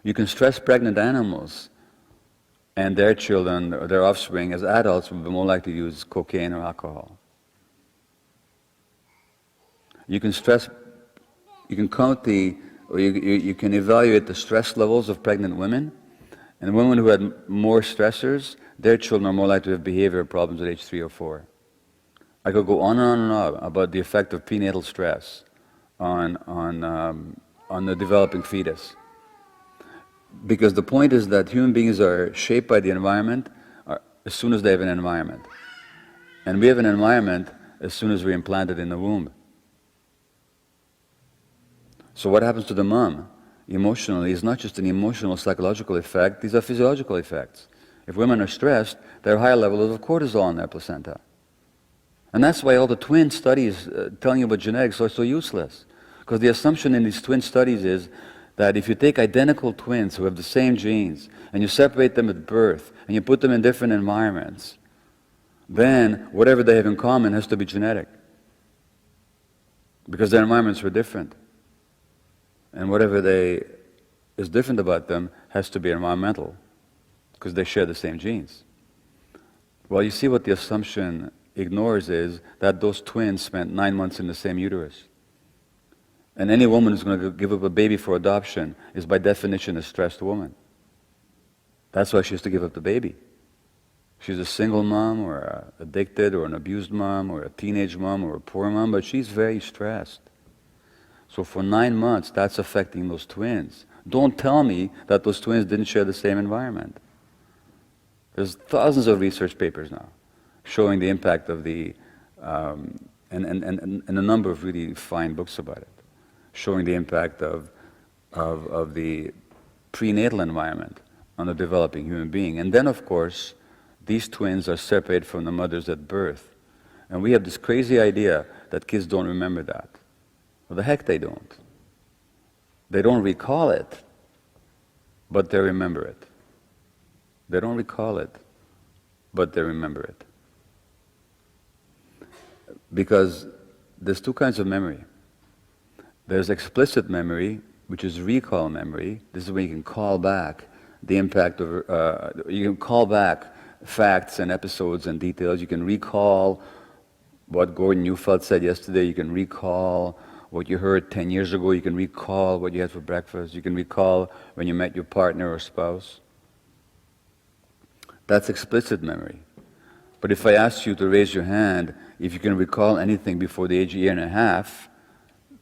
You can stress pregnant animals, and their children or their offspring as adults will be more likely to use cocaine or alcohol. You can count you can evaluate the stress levels of pregnant women, and women who had more stressors, their children are more likely to have behavioral problems at age 3 or 4. I could go on and on and on about the effect of prenatal stress on the developing fetus. Because the point is that human beings are shaped by the environment as soon as they have an environment. And we have an environment as soon as we're implanted in the womb. So what happens to the mom emotionally is not just an emotional, psychological effect, these are physiological effects. If women are stressed, there are higher levels of cortisol in their placenta. And that's why all the twin studies telling you about genetics are so useless. Because the assumption in these twin studies is that if you take identical twins who have the same genes, and you separate them at birth, and you put them in different environments, then whatever they have in common has to be genetic. Because their environments were different. And whatever is different about them has to be environmental, because they share the same genes. Well, you see what the assumption ignores is that those twins spent 9 months in the same uterus. And any woman who's going to give up a baby for adoption is by definition a stressed woman. That's why she has to give up the baby. She's a single mom, or addicted, or an abused mom, or a teenage mom, or a poor mom, but she's very stressed. So for 9 months, that's affecting those twins. Don't tell me that those twins didn't share the same environment. There's thousands of research papers now showing the impact of and a number of really fine books about it, showing the impact of the prenatal environment on the developing human being. And then, of course, these twins are separated from the mothers at birth. And we have this crazy idea that kids don't remember that. Well, the heck they don't. They don't recall it, but they remember it. They don't recall it, but they remember it. Because there's two kinds of memory. There's explicit memory, which is recall memory. This is when you can call back the impact of, you can call back facts and episodes and details. You can recall what Gordon Neufeld said yesterday. You can recall what you heard 10 years ago. You can recall what you had for breakfast. You can recall when you met your partner or spouse. That's explicit memory. But if I asked you to raise your hand if you can recall anything before the age of a year and a half,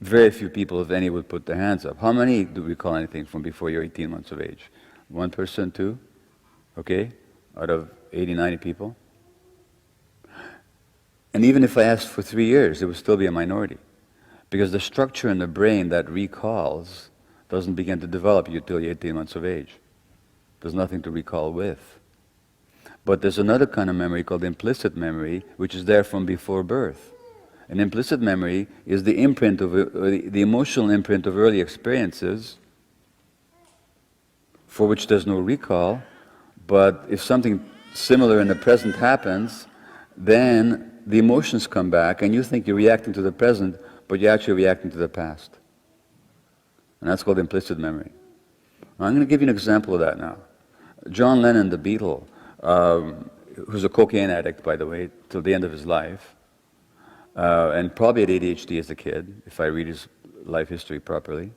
very few people, if any, would put their hands up. How many do recall anything from before you're 18 months of age? 1%, 2? Okay? Out of 80, 90 people? And even if I asked for 3 years, it would still be a minority. Because the structure in the brain that recalls doesn't begin to develop until you're 18 months of age. There's nothing to recall with. But there's another kind of memory called implicit memory, which is there from before birth. And implicit memory is the imprint of the emotional imprint of early experiences, for which there's no recall. But if something similar in the present happens, then the emotions come back, and you think you're reacting to the present, but you're actually reacting to the past. And that's called implicit memory. I'm going to give you an example of that now. John Lennon, the Beatle, who's a cocaine addict, by the way, till the end of his life, and probably had ADHD as a kid, if I read his life history properly.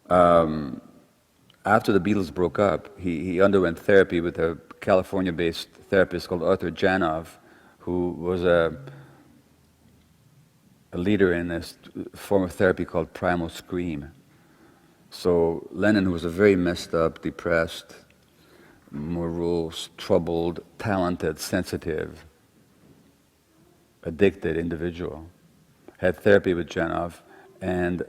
After the Beatles broke up, he underwent therapy with a California-based therapist called Arthur Janov, who was a leader in this form of therapy called primal scream. So Lennon, who was a very messed up, depressed, morose, troubled, talented, sensitive, addicted individual, had therapy with Janov, and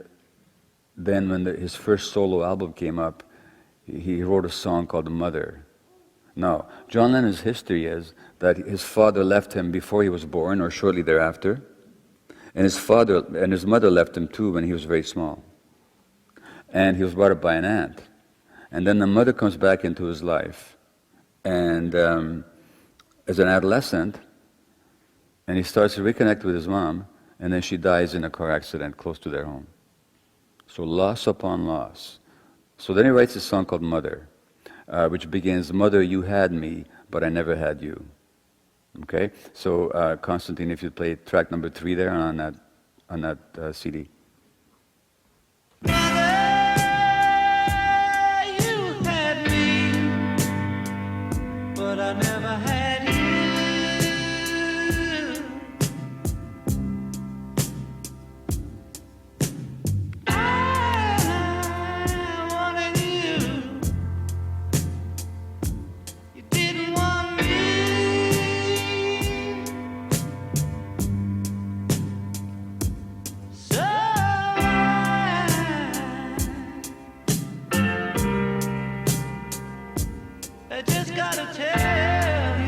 then when his first solo album came up, he wrote a song called Mother. Now, John Lennon's history is that his father left him before he was born or shortly thereafter, and his mother left him too when he was very small. And he was brought up by an aunt. And then the mother comes back into his life, and as an adolescent, and he starts to reconnect with his mom, and then she dies in a car accident close to their home. So loss upon loss. So then he writes a song called Mother, which begins, Mother, you had me, but I never had you. Okay? So, Constantine, if you play track number 3 there on that CD. But I never had you. I wanted you. You didn't want me. So I just gotta tell you,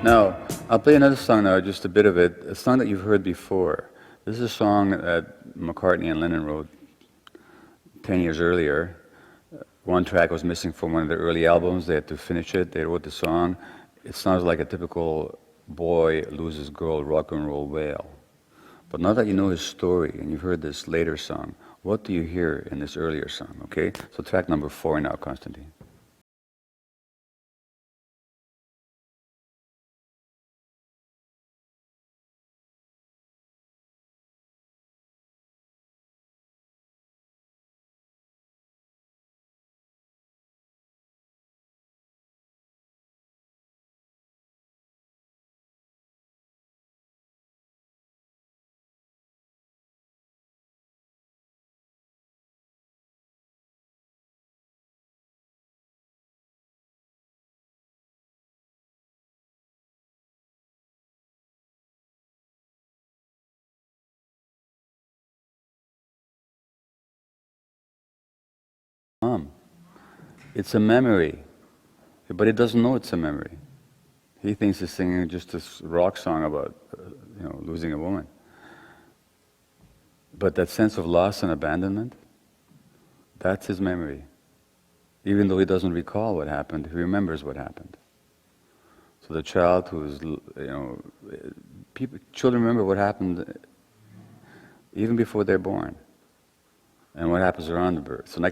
Now, I'll play another song now, just a bit of it, a song that you've heard before. This is a song that McCartney and Lennon wrote 10 years earlier. One track was missing from one of their early albums. They had to finish it. They wrote the song. It sounds like a typical boy loses girl rock and roll wail. But now that you know his story and you've heard this later song, what do you hear in this earlier song, okay? So track number 4 now, Constantine. It's a memory, but he doesn't know it's a memory. He thinks he's singing just this rock song about, losing a woman. But that sense of loss and abandonment, that's his memory. Even though he doesn't recall what happened, he remembers what happened. So the child who's, children remember what happened even before they're born, and what happens around the birth. So